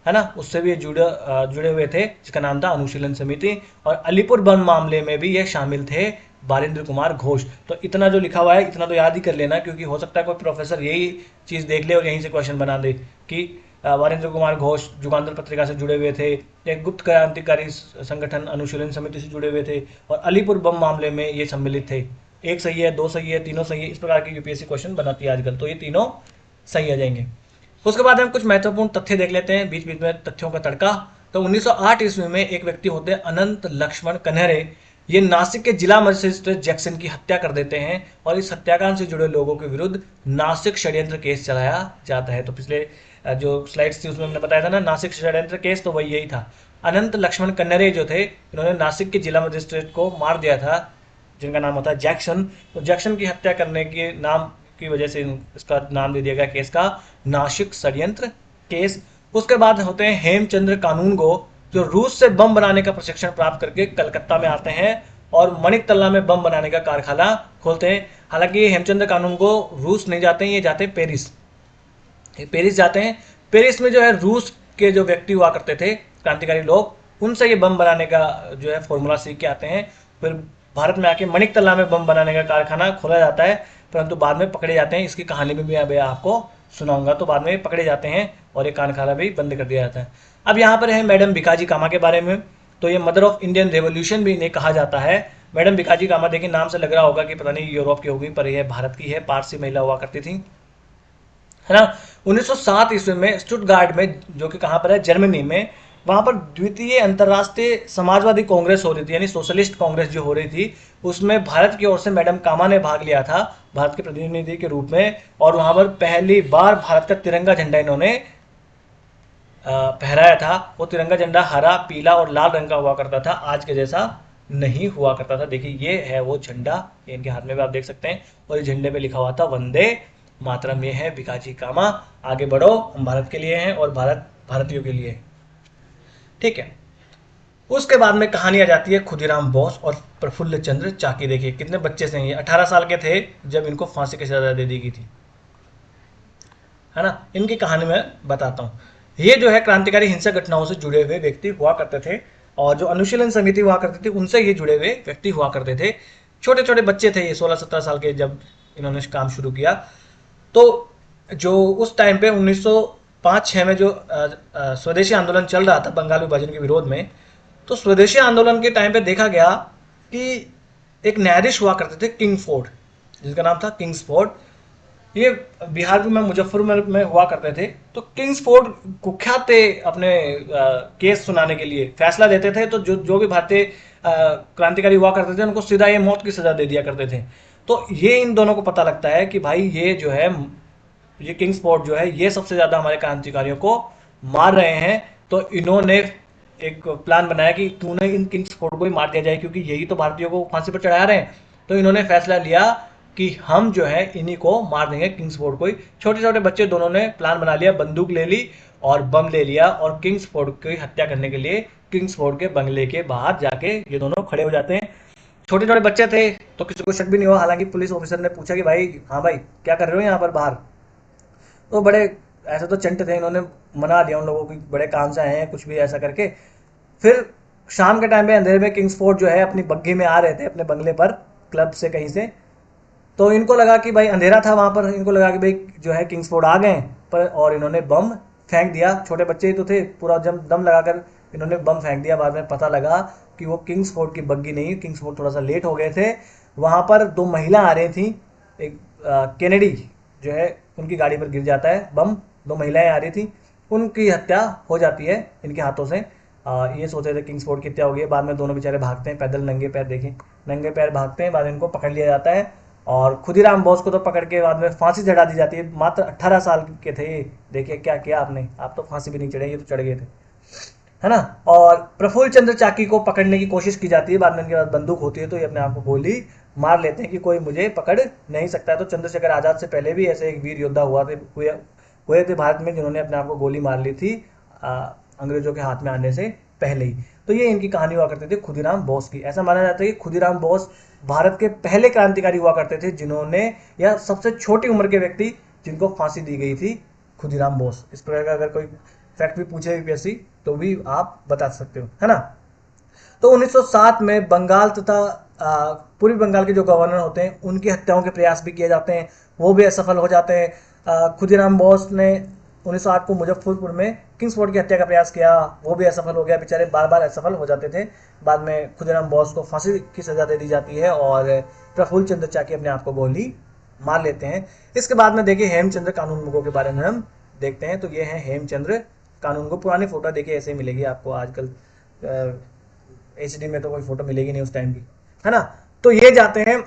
है ना, उससे भी ये जुड़े हुए थे, जिसका नाम था अनुशीलन समिति। और अलीपुर बम मामले में भी ये शामिल थे, बारिंद्र कुमार घोष। तो इतना जो लिखा हुआ है इतना तो याद ही कर लेना, क्योंकि हो सकता है कोई प्रोफेसर यही चीज़ देख ले और यहीं से क्वेश्चन बना दे कि वारिंद्र कुमार घोष जुगांतर पत्रिका से जुड़े हुए थे, एक गुप्त क्रांतिकारी संगठन अनुशीलन समिति से जुड़े हुए थे, और अलीपुर बम मामले में ये सम्मिलित थे। एक सही है, दो सही है, तीनों सही है, इस प्रकार की यूपीएससी क्वेश्चन बनाती है आजकल, तो ये तीनों सही आ जाएंगे। उसके बाद हम कुछ महत्वपूर्ण तथ्य देख लेते हैं, बीच बीच में तथ्यों का तड़का। तो 1908 ईस्वी में एक व्यक्ति होते हैं अनंत लक्ष्मण कन्हरे, ये नासिक के जिला मजिस्ट्रेट जैक्सन की हत्या कर देते हैं, और इस हत्याकांड से जुड़े लोगों के विरुद्ध नासिक षड्यंत्र केस चलाया जाता है। तो पिछले जो स्लाइड्स थी उसमें हमने बताया था ना, नासिक षड्यंत्र केस, तो वही यही था। अनंत लक्ष्मण कन्नरे जो थे, इन्होंने नासिक के जिला मजिस्ट्रेट को मार दिया था, जिनका नाम होता है जैक्सन। तो जैक्सन की हत्या करने के नाम की वजह से इसका नाम दे दिया गया केस का नासिक षड्यंत्र केस। उसके बाद होते हैं हेमचंद्र कानूनगो, जो रूस से बम बनाने का प्रशिक्षण प्राप्त करके कलकत्ता में आते हैं और मणिकतल्ला में बम बनाने का कारखाना खोलते हैं। हालांकि हेमचंद्र कानूनगो रूस नहीं जाते हैं, ये जाते हैं पेरिस, पेरिस जाते हैं। पेरिस में जो है रूस के जो व्यक्ति हुआ करते थे क्रांतिकारी लोग, उनसे ये बम बनाने का जो है फॉर्मूला सीख के आते हैं। फिर भारत में आके मणिकतल्ला में बम बनाने का कारखाना खोला जाता है, परंतु बाद में पकड़े जाते हैं। इसकी कहानी में भी मैं आपको सुनाऊंगा। तो बाद में पकड़े जाते हैं और ये कारखाना भी बंद कर दिया जाता है। अब यहाँ पर है मैडम भिकाजी कामा के बारे में। तो ये मदर ऑफ इंडियन रेवोल्यूशन भी इन्हें कहा जाता है। मैडम भिकाजी कामा, देखिए नाम से लग रहा होगा कि पता नहीं यूरोप की होगी, पर यह भारत की है, पारसी महिला हुआ करती थी, है ना। 1907 ईस्वी में स्टुटगार्ट में, जो कि कहां पर है, जर्मनी में, वहां पर द्वितीय अंतर्राष्ट्रीय समाजवादी कांग्रेस हो रही थी, यानी सोशलिस्ट कांग्रेस जो हो रही थी, उसमें भारत की ओर से मैडम कामा ने भाग लिया था भारत के प्रतिनिधि के रूप में। और वहां पर पहली बार भारत का तिरंगा झंडा इन्होंने फहराया था। वो तिरंगा झंडा हरा, पीला और लाल रंग का हुआ करता था, आज के जैसा नहीं हुआ करता था। देखिए ये है वो झंडा, ये इनके हाथ में भी आप देख सकते हैं, और इस झंडे पे लिखा हुआ था वंदे मातरम। ये है भिकाजी कामा, आगे बढ़ो, हम भारत के लिए हैं और भारत भारतीयों के लिए है, ठीक है। उसके बाद में कहानी आ जाती है खुदीराम बोस और प्रफुल्ल चंद्र चाकी। देखिए कितने बच्चे से, ये 18 साल के थे जब इनको फांसी की सजा दे दी गई थी, है ना। इनकी कहानी मैं बताता हूँ। ये जो है क्रांतिकारी हिंसक घटनाओं से जुड़े हुए व्यक्ति हुआ करते थे, और जो अनुशीलन समिति हुआ करती थी उनसे ये जुड़े हुए व्यक्ति हुआ करते थे। छोटे छोटे बच्चे थे ये, 16-17 साल के, जब इन्होंने काम शुरू किया। तो जो उस टाइम पे 1905-6 में जो स्वदेशी आंदोलन चल रहा था बंगाल विभाजन के विरोध में, तो स्वदेशी आंदोलन के टाइम पे देखा गया कि एक न्यायाधीश हुआ करते थे किंग्सफोर्ड, जिसका नाम था किंग्सफोर्ड। ये बिहार में मुजफ्फरपुर में हुआ करते थे। तो किंग्सफोर्ड कुख्यात थे अपने केस सुनाने के लिए, फैसला देते थे। तो जो भी भारतीय क्रांतिकारी हुआ करते थे उनको सीधा ये मौत की सजा दे दिया करते थे। तो ये इन दोनों को पता लगता है कि भाई ये जो है, ये किंग्सफोर्ड जो है, ये सबसे ज्यादा हमारे क्रांतिकारियों को मार रहे हैं। तो इन्होंने एक प्लान बनाया कि तूने इन किंग्सफोर्ड को ही मार दिया जाए, क्योंकि यही तो भारतीयों को फांसी पर चढ़ा रहे हैं। तो इन्होंने फैसला लिया कि हम जो है इन्हीं को मार देंगे, किंग्सफोर्ड को ही। छोटे छोटे बच्चे दोनों ने प्लान बना लिया, बंदूक ले ली और बम ले लिया, और किंग्सफोर्ड की हत्या करने के लिए किंग्सफोर्ड के बंगले के बाहर जाके ये दोनों खड़े हो जाते हैं। छोटे छोटे बच्चे थे तो किसी को शक भी नहीं हुआ। हालांकि पुलिस ऑफिसर ने पूछा कि भाई, हाँ भाई क्या कर रहे हो यहाँ पर बाहर। तो बड़े ऐसे तो चंट थे, इन्होंने मना दिया उन लोगों की, बड़े काम से आए हैं, कुछ भी ऐसा करके। फिर शाम के टाइम पे अंधेरे में किंग्सफोर्ड जो है अपनी बग्घी में आ रहे थे अपने बंगले पर, क्लब से कहीं से। तो इनको लगा कि भाई, अंधेरा था वहां पर, इनको लगा कि भाई जो है किंग्सफोर्ड आ गए पर, और इन्होंने बम फेंक दिया। छोटे बच्चे ही तो थे, पूरा दम लगाकर इन्होंने बम फेंक दिया। बाद में पता लगा कि वो किंग्सफोर्ड की बग्घी नहीं, किंग्सफोर्ड थोड़ा सा लेट हो गए थे। वहां पर दो महिला आ रही थी, एक केनेडी जो है उनकी गाड़ी पर गिर जाता है बम, दो महिलाएं आ रही थी, उनकी हत्या हो जाती है इनके हाथों से। ये सोचते थे किंग्सफोर्ड की हत्या होगी। बाद में दोनों बेचारे भागते हैं पैदल, नंगे पैर, देखें नंगे पैर भागते हैं, बाद में इनको पकड़ लिया जाता है और खुदीराम बोस को तो पकड़ के बाद में फांसी चढ़ा दी जाती है। मात्र 18 साल के थे ये। देखिए क्या किया आपने, आप तो फांसी भी नहीं चढ़े, ये तो चढ़ गए थे, है ना। और प्रफुल्ल चंद्र चाकी को पकड़ने की कोशिश की जाती है, बाद में इनके पास बंदूक होती है तो ये अपने आप को गोली मार लेते हैं कि कोई मुझे पकड़ नहीं सकता है। तो चंद्रशेखर आजाद से पहले भी ऐसे एक वीर योद्धा हुए थे भारत में जिन्होंने अपने आप को गोली मार ली थी अंग्रेजों के हाथ में आने से पहले ही। तो ये इनकी कहानी हुआ करती थी खुदीराम बोस की। ऐसा माना जाता है कि खुदीराम बोस भारत के पहले क्रांतिकारी हुआ करते थे जिन्होंने, या सबसे छोटी उम्र के व्यक्ति जिनको फांसी दी गई थी, खुदीराम बोस। इस प्रकार का अगर कोई फैक्ट भी पूछे यूपीएससी तो भी आप बता सकते हो, है ना। तो 1907 में बंगाल तथा पूर्वी बंगाल के जो गवर्नर होते हैं उनकी हत्याओं के प्रयास भी किए जाते हैं, वो भी असफल हो जाते हैं। खुदीराम बोस ने 1908 को मुजफ्फरपुर में किंग्सफोर्ड की हत्या का प्रयास किया, वो भी असफल हो गया। बेचारे बार बार असफल हो जाते थे। बाद में खुदीराम बोस को फांसी की सजा दे दी जाती है और प्रफुल्ल चंद्र चाकी अपने आप को गोली मार लेते हैं। इसके बाद में देखिए हेमचंद्र कानूनगो के बारे में हम देखते हैं। तो ये है हेमचंद्र कानूनगो। पुरानी फोटो देखिए ऐसे ही मिलेगी आपको, आजकल एचडी में तो कोई फोटो मिलेगी नहीं उस टाइम की, है ना। तो ये जाते हैं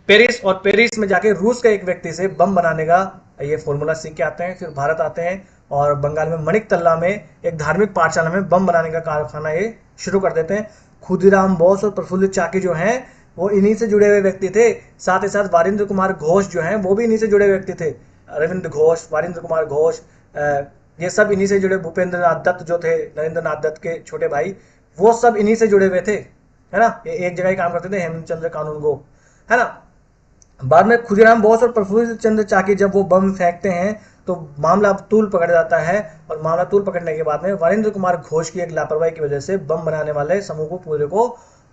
पेरिस और पेरिस में जाके रूस के एक व्यक्ति से बम बनाने का ये फॉर्मूला सीख के आते हैं। फिर भारत आते हैं और बंगाल में मणिकतल्ला में एक धार्मिक पाठशाला में बम बनाने का कारखाना ये शुरू कर देते हैं। खुदीराम बोस और प्रफुल्ल चाकी जो हैं वो इन्हीं से जुड़े हुए व्यक्ति थे। साथ ही साथ वारिंद्र कुमार घोष जो हैं वो भी इन्हीं से जुड़े हुए व्यक्ति थे। अरविंद घोष, वारिंद्र कुमार घोष, ये सब इन्हीं से जुड़े। भूपेंद्र नाथ दत्त जो थे, नरेंद्र नाथ दत्त के छोटे भाई, वो सब इन्हीं से जुड़े हुए थे, है ना। ये एक जगह ही काम करते थे, हेमचंद्र कानूनगो, है ना। बाद में खुदीराम बोस और प्रफुल्ल चंद्र चाकी जब वो बम फेंकते हैं तो मामला तूल पकड़ जाता है और मामला तूल पकड़ने के बाद में वारिंद्र कुमार घोष की एक लापरवाही की वजह से बम बनाने वाले समूह को पूरे को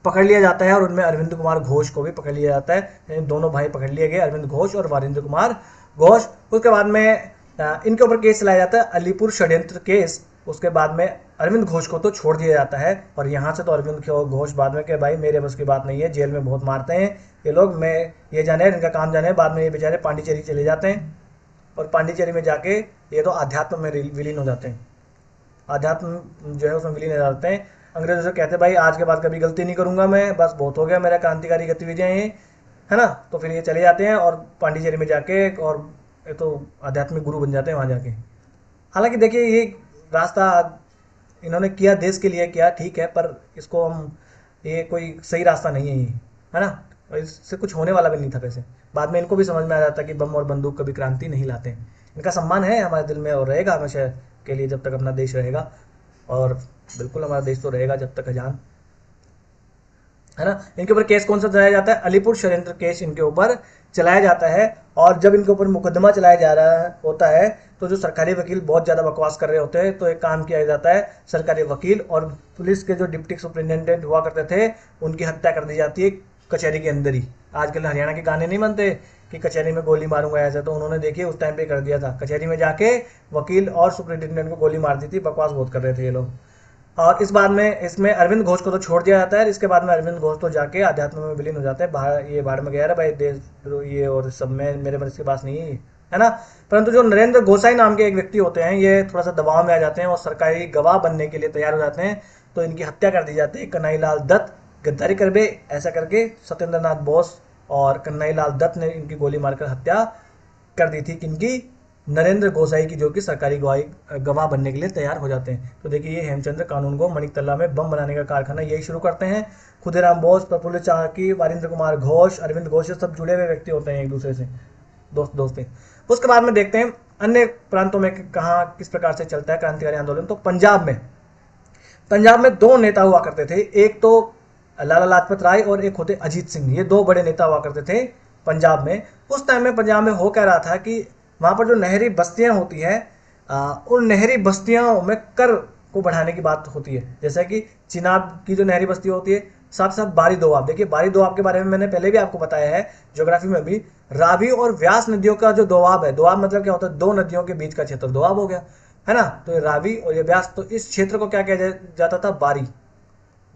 पकड़ लिया जाता है और उनमें अरविंद कुमार घोष को भी पकड़ लिया जाता है। दोनों भाई पकड़ लिए गए, अरविंद घोष और वारिंद्र कुमार घोष। उसके बाद में इनके ऊपर केस चलाया जाता है, अलीपुर षड्यंत्र केस। उसके बाद में अरविंद घोष को तो छोड़ दिया जाता है और यहाँ से तो अरविंद घोष बाद में कि भाई मेरे बस की बात नहीं है, जेल में बहुत मारते हैं ये लोग, मैं ये जाने इनका काम जाने। बाद में ये बेचारे पांडिचेरी चले जाते हैं और पांडिचेरी में जाके ये तो अध्यात्म में विलीन हो जाते हैं। अध्यात्म जो है उसमें विलीन हो जाते हैं। अंग्रेजों से कहते हैं भाई आज के बाद कभी गलती नहीं करूंगा मैं, बस बहुत हो गया मेरा क्रांतिकारी गतिविधियाँ ये, है ना। तो फिर ये चले जाते हैं और पांडिचेरी में जाके और तो आध्यात्मिक गुरु बन जाते हैं वहाँ जाके। हालांकि देखिए ये रास्ता इन्होंने किया देश के लिए किया, ठीक है, पर इसको हम, ये कोई सही रास्ता नहीं है ये, है ना। और इससे कुछ होने वाला भी नहीं था वैसे। बाद में इनको भी समझ में आ जाता कि बम और बंदूक कभी क्रांति नहीं लाते। इनका सम्मान है हमारे दिल में और रहेगा हमेशा के लिए जब तक अपना देश रहेगा, और बिल्कुल हमारा देश तो रहेगा जब तक अजान, है ना। इनके ऊपर केस कौन सा चलाया जाता है? अलीपुर षड्यंत्र केस इनके ऊपर चलाया जाता है। और जब इनके ऊपर मुकदमा चलाया जा रहा होता है तो जो सरकारी वकील बहुत ज़्यादा बकवास कर रहे होते हैं, तो एक काम किया जाता है, सरकारी वकील और पुलिस के जो डिप्टी सुपरिटेंडेंट हुआ करते थे उनकी हत्या कर दी जाती है कचहरी के अंदर ही। आजकल हरियाणा के गाने नहीं बनते कि कचहरी में गोली मारूंगा ऐसा, तो उन्होंने देखिए उस टाइम पे कर दिया था, कचहरी में जाके वकील और सुपरिटेंडेंट को गोली मार दी थी। बकवास बहुत कर रहे थे ये लोग। और इस बात में इसमें अरविंद घोष को तो छोड़ दिया जाता है। इसके बाद में अरविंद घोष तो जाके अध्यात्म में विलीन हो जाते हैं। ये बाहर में गया है भाई देश ये और सब में मेरे मन के पास नहीं है ना। परंतु जो नरेंद्र गोसाई नाम के एक व्यक्ति होते हैं ये थोड़ा सा दबाव में आ जाते हैं और सरकारी गवाह बनने के लिए तैयार हो जाते हैं, तो इनकी हत्या कर दी जाती है। कन्हई लाल दत्त गद्दारी कर बे ऐसा करके सत्येंद्र नाथ बोस और कन्हई लाल दत्त ने इनकी गोली मारकर हत्या कर दी थी, किनकी? नरेंद्र गोसाई की, जो कि सरकारी गवाह बनने के लिए तैयार हो जाते हैं। तो देखिए ये हेमचंद्र कानूनगो मणिकतल्ला में बम बनाने का कारखाना यही शुरू करते हैं। खुदीराम बोस, प्रफुल्ल चाकी, वारिंद्र कुमार घोष, अरविंद घोष, सब जुड़े हुए व्यक्ति होते हैं एक दूसरे से, दोस्त हैं। उसके बाद में देखते हैं अन्य प्रांतों में कहाँ किस प्रकार से चलता है क्रांतिकारी आंदोलन। तो पंजाब में दो नेता हुआ करते थे, एक तो लाला लाजपत राय और एक होते अजीत सिंह। ये दो बड़े नेता हुआ करते थे पंजाब में। उस टाइम में पंजाब में हो क्या रहा था कि वहाँ पर जो नहरी बस्तियाँ होती हैं उन नहरी बस्तियों में कर को बढ़ाने की बात होती है। जैसे कि चिनाब की जो नहरी बस्ती होती है, साथ साथ बारी दोआब। देखिए बारी दोआब के बारे में मैंने पहले भी आपको बताया है ज्योग्राफी में भी। रावी और व्यास नदियों का जो दोआब है, दोआब मतलब क्या होता है? दो नदियों के बीच का क्षेत्र दोआब हो गया, है ना। तो ये रावी और ये व्यास, तो इस क्षेत्र को क्या किया जाता था?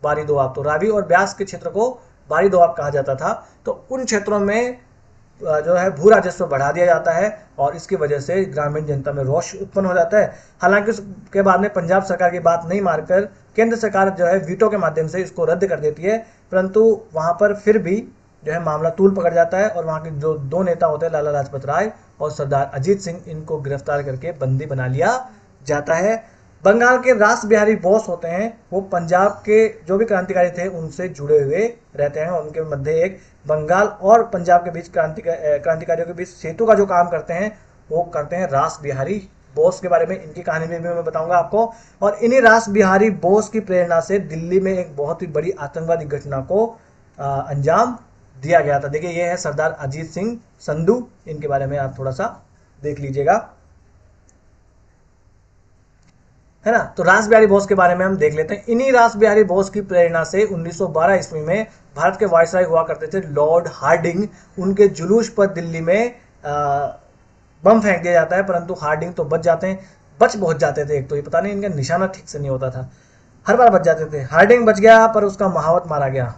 बारी दोआब। तो रावी और व्यास के क्षेत्र को बारी दोआब कहा जाता था। तो उन क्षेत्रों में जो है भू राजस्व बढ़ा दिया जाता है और इसकी वजह से ग्रामीण जनता में रोष उत्पन्न हो जाता है। हालांकि उसके बाद में पंजाब सरकार की बात नहीं मानकर केंद्र सरकार जो है वीटो के माध्यम से इसको रद्द कर देती है, परंतु वहाँ पर फिर भी जो है मामला तूल पकड़ जाता है और वहाँ के जो दो नेता होते हैं लाला लाजपत राय और सरदार अजीत सिंह, इनको गिरफ्तार करके बंदी बना लिया जाता है। बंगाल के रास बिहारी बोस होते हैं, वो पंजाब के जो भी क्रांतिकारी थे उनसे जुड़े हुए रहते हैं और उनके मध्य एक बंगाल और पंजाब के बीच क्रांतिकारियों के बीच सेतु का जो काम करते हैं वो करते हैं रास बिहारी बोस। के बारे में इनकी कहानी में भी मैं बताऊंगा आपको। और इन्हीं रास बिहारी बोस की प्रेरणा से दिल्ली में एक बहुत ही बड़ी आतंकवादी घटना को अंजाम दिया गया था। देखिए ये है सरदार अजीत सिंह संधू, इनके बारे में आप थोड़ा सा देख लीजिएगा, है ना। तो रास बिहारी बोस के बारे में हम देख लेते हैं। इन्हीं रास बिहारी बोस की प्रेरणा से 1912 ईस्वी में भारत के वायसराय हुआ करते थे लॉर्ड हार्डिंग, उनके जुलूस पर दिल्ली में बम फेंक दिया जाता है, परंतु हार्डिंग तो बच जाते हैं, बच बहुत जाते थे। एक तो ये पता नहीं इनका निशाना ठीक से नहीं होता था, हर बार बच जाते थे। हार्डिंग बच गया पर उसका महावत मारा गया,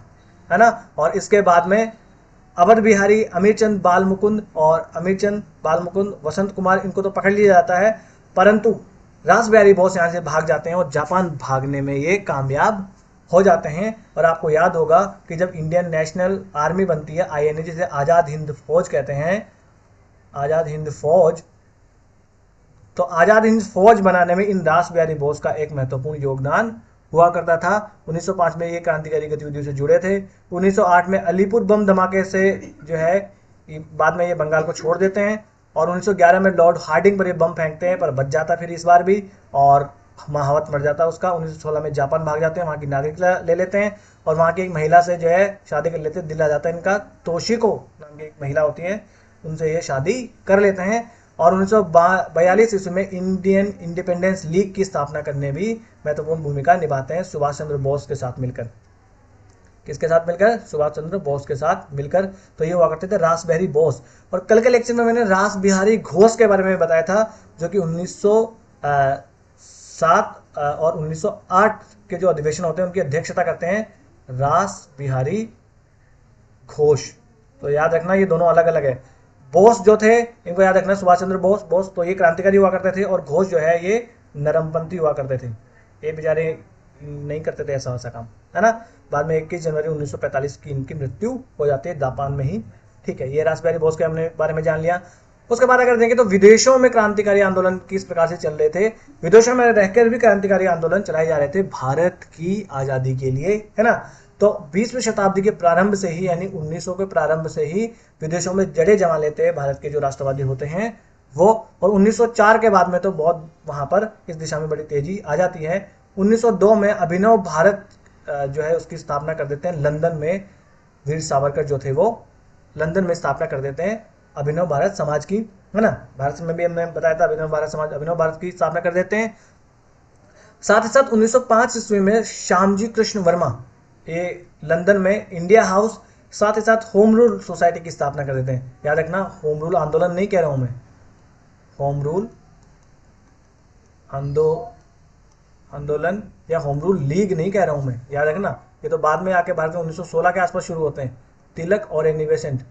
है ना। और इसके बाद में अवध बिहारी, अमीरचंद बालमुकुंद और अमीरचंद बालमुकुंद, वसंत कुमार, इनको तो पकड़ लिया जाता है, परंतु रास बिहारी बोस यहाँ से भाग जाते हैं और जापान भागने में ये कामयाब हो जाते हैं। और आपको याद होगा कि जब इंडियन नेशनल आर्मी बनती है, आईएनए, जिसे आज़ाद हिंद फौज कहते हैं, आज़ाद हिंद फौज, तो आज़ाद हिंद फौज बनाने में इन रास बिहारी बोस का एक महत्वपूर्ण योगदान हुआ करता था। 1905 में ये क्रांतिकारी गतिविधियों से जुड़े थे। 1908 में अलीपुर बम धमाके से जो है बाद में ये बंगाल को छोड़ देते हैं और 1911 में लॉर्ड हार्डिंग पर ये बम फेंकते हैं, पर बच जाता फिर इस बार भी और महावत मर जाता उसका। 1916 में जापान भाग जाते हैं, वहाँ की नागरिकता ले लेते हैं और वहाँ की एक महिला से जो है शादी कर लेते हैं। दिल आ जाता है इनका, तोशिको नाम की एक महिला होती है, उनसे ये शादी कर लेते हैं। और 1942 ईस्वी में इंडियन इंडिपेंडेंस लीग की स्थापना करने भी महत्वपूर्ण भूमिका निभाते हैं सुभाष चंद्र बोस के साथ मिलकर। किसके साथ मिलकर? सुभाष चंद्र बोस के साथ मिलकर। तो ये हुआ करते थे रास बिहारी बोस। और कल के लेक्चर में मैंने रास बिहारी घोष के बारे में बताया था, जो कि 1907 और 1908 के जो अधिवेशन होते हैं उनकी अध्यक्षता करते हैं रास बिहारी घोष। तो याद रखना ये दोनों अलग अलग है। बोस जो थे इनको याद रखना, सुभाष चंद्र बोस, बोस तो ये क्रांतिकारी हुआ करते थे और घोष जो है ये नरमपंथी हुआ करते थे, ये बेचारे नहीं करते थे ऐसा काम, है ना। बाद में 21 जनवरी 1945 की इनकी मृत्यु हो जाती है जापान में ही। ठीक है, ये रास बिहारी बोस के हमने बारे में जान लिया। उसके बाद अगर देखें तो विदेशों में क्रांतिकारी आंदोलन किस प्रकार से चल रहे थे। विदेशों में रहकर भी क्रांतिकारी आंदोलन चलाए जा रहे थे भारत की आज़ादी के लिए, है ना। तो 20वीं शताब्दी के प्रारंभ से ही, यानी 1900 के प्रारंभ से ही विदेशों में जड़ें जमा लेते हैं भारत के जो राष्ट्रवादी होते हैं वो। और 1904 के बाद में तो बहुत वहाँ पर इस दिशा में बड़ी तेजी आ जाती है। 1902 में अभिनव भारत जो है उसकी स्थापना कर देते हैं लंदन में। वीर सावरकर जो थे वो लंदन में स्थापना कर देते हैं अभिनव भारत समाज की, है ना। भारत में भी हमने बताया था अभिनव भारत समाज, अभिनव भारत की स्थापना कर देते हैं। साथ ही साथ 1905 ईस्वी में श्यामजी कृष्ण वर्मा ये लंदन में इंडिया हाउस, साथ ही साथ होम रूल सोसाइटी की स्थापना कर देते हैं। याद रखना, होम रूल आंदोलन नहीं कह रहा हूं मैं, होम रूल आंदोलन या होम रूल लीग नहीं कह रहा हूं मैं, याद रखना। ये तो बाद में आके भारत में 1916 के आसपास शुरू होते हैं, तिलक और एनी बेसेंट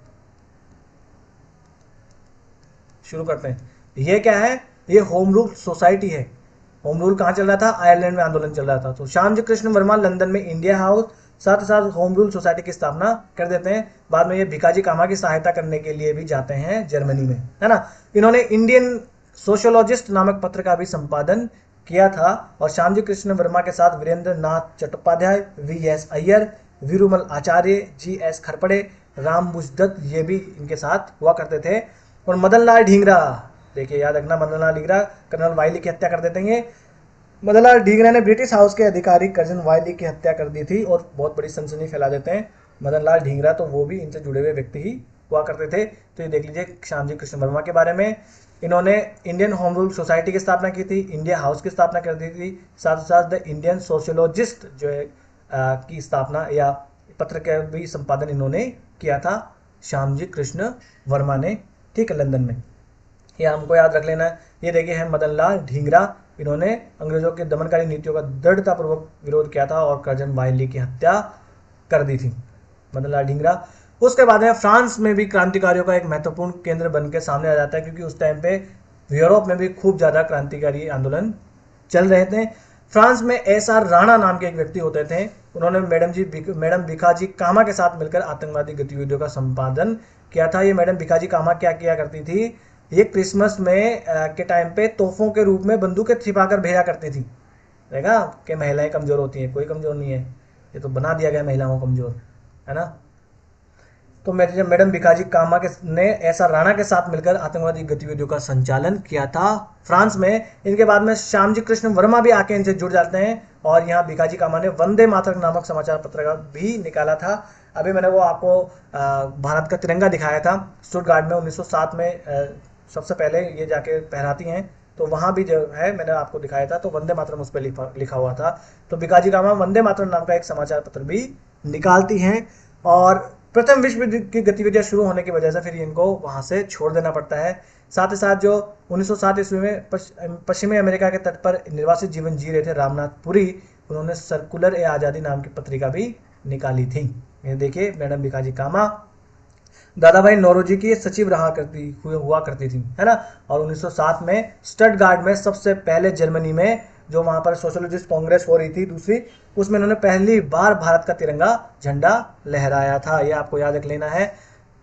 शुरू करते हैं। ये क्या है? ये होम रूल सोसाइटी है। होम रूल कहाँ चल रहा था? आयरलैंड में आंदोलन चल रहा था। तो श्यामजी कृष्ण वर्मा लंदन में इंडिया हाउस, साथ ही साथ होम रूल सोसाइटी की स्थापना कर देते हैं। बाद में ये भिकाजी कामा की सहायता करने के लिए भी जाते हैं जर्मनी में, है ना। इन्होंने इंडियन सोशियोलॉजिस्ट नामक पत्र का भी संपादन किया था और श्यामजी कृष्ण वर्मा के साथ वीरेंद्र नाथ चट्टोपाध्याय, वी.एस. अय्यर, वीरूमल आचार्य, जी.एस. खरपड़े, राम बुजदत्त, ये भी इनके साथ हुआ करते थे। और मदन लाल ढींगरा, देखिए याद रखना, मदन लाल ढींगरा कर्नल वाइली की हत्या कर देते हैं। मदन लाल ढींगरा ने ब्रिटिश हाउस के अधिकारी कर्नल वाइली की हत्या कर दी थी और बहुत बड़ी सनसनी फैला देते हैं। मदन लाल ढींगरा तो वो भी इनसे जुड़े हुए व्यक्ति ही हुआ करते थे। तो ये देख लीजिए श्यामजी कृष्ण वर्मा के बारे में। इन्होंने इंडियन होम रूल सोसाइटी की स्थापना की थी, इंडिया हाउस की स्थापना कर दी थी, साथ ही साथ द इंडियन सोशियोलॉजिस्ट जो है की स्थापना या पत्र का भी संपादन इन्होंने किया था श्यामजी कृष्ण वर्मा ने, ठीक है, लंदन में। ये हमको याद रख लेना है। ये देखिए है मदन लाल ढींगरा, इन्होंने अंग्रेजों के दमनकारी नीतियों का दृढ़तापूर्वक विरोध किया था और कर्नल वाइली की हत्या कर दी थी, मदन लाल ढींगरा। उसके बाद में फ्रांस में भी क्रांतिकारियों का एक महत्वपूर्ण केंद्र बन के सामने आ जाता है, क्योंकि उस टाइम पे यूरोप में भी खूब ज़्यादा क्रांतिकारी आंदोलन चल रहे थे। फ्रांस में एसआर राणा नाम के एक व्यक्ति होते थे। उन्होंने मैडम भिखाजी कामा के साथ मिलकर आतंकवादी गतिविधियों का संपादन किया था। ये मैडम भिखाजी कामा क्या किया करती थी, ये क्रिसमस में के टाइम पे तोहफों के रूप में बंदूकें छिपाकर भेजा करती थी। देखा कि महिलाएं कमजोर होती हैं, कोई कमजोर नहीं है, ये तो बना दिया गया महिलाओं को कमजोर, है ना। तो मैडम भिखाजी कामा ने ऐसा राणा के साथ मिलकर आतंकवादी गतिविधियों का संचालन किया था फ्रांस में। इनके बाद में श्यामजी कृष्ण वर्मा भी आके इनसे जुड़ जाते हैं और यहाँ भिखाजी कामा ने वंदे मातरम नामक समाचार पत्र का भी निकाला था। अभी मैंने वो आपको भारत का तिरंगा दिखाया था स्टुटगार्ट में 1907 में, सबसे पहले ये जाके फहराती हैं, तो वहां भी जो है मैंने आपको दिखाया था, तो वंदे मातरम उस पर लिखा हुआ था। तो भिखाजी कामा वंदे मातरम नाम का एक समाचार पत्र भी निकालती हैं और प्रथम विश्व युद्ध की गतिविधियां शुरू होने की वजह से फिर इनको वहां से छोड़ देना पड़ता है। साथ ही साथ जो 1907 ईस्वी में पश्चिमी अमेरिका के तट पर निर्वासित जीवन जी रहे थे रामनाथ पुरी, उन्होंने सर्कुलर ए आज़ादी नाम की पत्रिका भी निकाली थी। ये देखिए मैडम भिखाजी कामा दादा भाई नौरोजी की सचिव हुआ करती थी, है ना। और 1907 में स्टटगार्ट में सबसे पहले जर्मनी में जो वहां पर सोशलिस्ट कांग्रेस हो रही थी दूसरी, उसमें उन्होंने पहली बार भारत का तिरंगा झंडा लहराया था। ये आपको याद रख लेना है,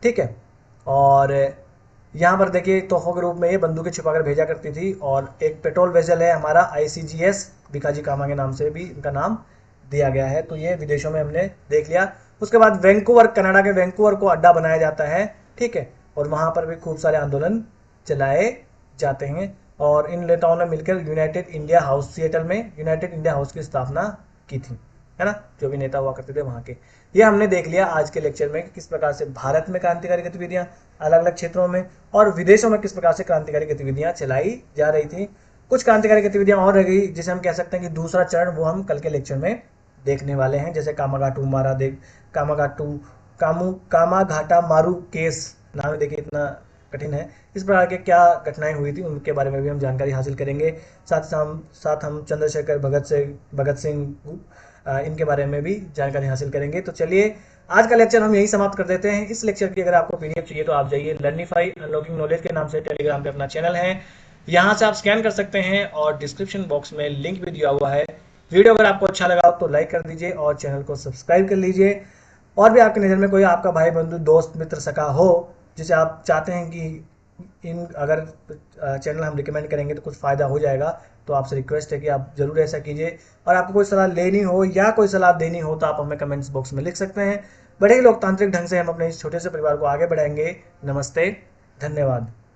ठीक है। और यहाँ पर देखिए तोहफों के रूप में ये बंदूकें छिपाकर भेजा करती थी। और एक पेट्रोल वेसल है हमारा ICGS, भिखाजी कामा के नाम से भी इनका नाम दिया गया है। तो ये विदेशों में हमने देख लिया। उसके बाद वैंकूवर, कनाडा के वैंकूवर को अड्डा बनाया जाता है, ठीक है। और वहां पर भी खूब सारे आंदोलन चलाए जाते हैं। और इन नेताओं ने मिलकर यूनाइटेड इंडिया हाउस, सिएटल में यूनाइटेड इंडिया हाउस की स्थापना की थी, है ना। जो भी नेता हुआ करते थे वहां के। ये हमने देख लिया आज के लेक्चर में कि किस प्रकार से भारत में क्रांतिकारी गतिविधियां अलग अलग क्षेत्रों में और विदेशों में किस प्रकार से क्रांतिकारी गतिविधियां चलाई जा रही थी। कुछ क्रांतिकारी गतिविधियां और रह गई जिसे हम कह सकते हैं कि दूसरा चरण, वो हम कल के लेक्चर में देखने वाले हैं। जैसे कामाघाटा मारू केस, नाम देखिए इतना कठिन है। इस प्रकार के क्या घटनाएं हुई थी उनके बारे में भी हम जानकारी हासिल करेंगे। साथ हम चंद्रशेखर भगत सिंह इनके बारे में भी जानकारी हासिल करेंगे। तो चलिए आज का लेक्चर हम यही समाप्त कर देते हैं। इस लेक्चर की अगर आपको PDF चाहिए तो आप जाइए लर्निफाई अनलॉकिंग नॉलेज के नाम से टेलीग्राम पे अपना चैनल है, यहाँ से आप स्कैन कर सकते हैं और डिस्क्रिप्शन बॉक्स में लिंक भी दिया हुआ है। वीडियो अगर आपको अच्छा लगा तो लाइक कर दीजिए और चैनल को सब्सक्राइब कर लीजिए। और भी आपकी नज़र में कोई आपका भाई बंधु दोस्त मित्र सखा हो जिसे आप चाहते हैं कि अगर चैनल हम रिकमेंड करेंगे तो कुछ फ़ायदा हो जाएगा, तो आपसे रिक्वेस्ट है कि आप ज़रूर ऐसा कीजिए। और आपको कोई सलाह लेनी हो या कोई सलाह देनी हो तो आप हमें कमेंट्स बॉक्स में लिख सकते हैं। बड़े ही लोकतांत्रिक ढंग से हम अपने इस छोटे से परिवार को आगे बढ़ाएंगे। नमस्ते, धन्यवाद।